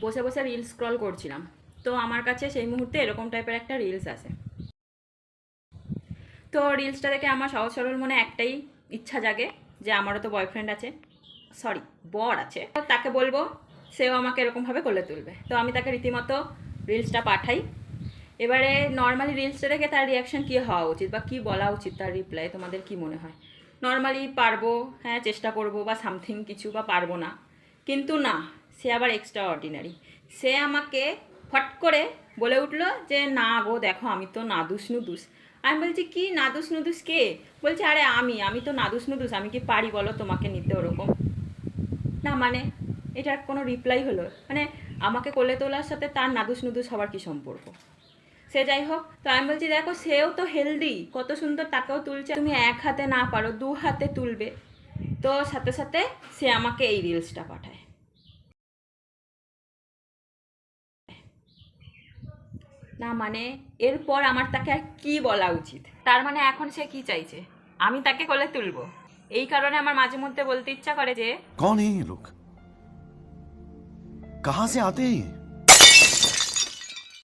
বসে বসে reels scroll করছিলাম, তো আমার কাছে সেই মুহূর্তে এরকম টাইপের একটা রিলস আসে। তো রিলসটা দেখে আমার সহজ সরল মনে একটাই ইচ্ছা জাগে যে আমারও তো বয়ফ্রেন্ড আছে, সরি বর আছে, তাকে বলবো সেও আমাকে এরকমভাবে কোলে তুলবে। তো আমি তাকে রীতিমতো রিলসটা পাঠাই। এবারে নর্মালি রিলসটা দেখে তার রিয়াকশান কী হওয়া উচিত বা কী বলা উচিত, তার রিপ্লাই তোমাদের কি মনে হয়? নর্মালি পারবো, হ্যাঁ চেষ্টা করবো বা সামথিং কিছু, বা পারবো না। কিন্তু না, সে আবার এক্সট্রা অর্ডিনারি। সে আমাকে ফট করে বলে উঠলো যে না গো দেখো আমি তো নাদুস নুদুস। আমি বলছি কি নাদুস নুদুস কে? বলছে আরে আমি তো নাদুস নুদুস, আমি কি পারি বলো তোমাকে নিতে ওরকম? না মানে এটার কোনো রিপ্লাই হলো? মানে আমাকে কোলে তোলার সাথে তার নাদুস নুদুস হওয়ার কী সম্পর্ক? সে যাই হোক, তো আমি বলছি দেখো সেও তো হেলদি, কত সুন্দর, তাকেও তুলছে, তুমি এক হাতে না পারো দু হাতে তুলবে। তো সাথে সাথে সে আমাকে এই রিলসটা পাঠায়। না মানে এরপর আমার তাকে আর কি বলা উচিত? তার মানে এখন সে কি চাইছে? আমি তাকে কোলে তুলবো? এই কারণে আমার মাঝে মধ্যে বলতে ইচ্ছা করে যে कौन है ये लोग? कहां से आते हैं ये?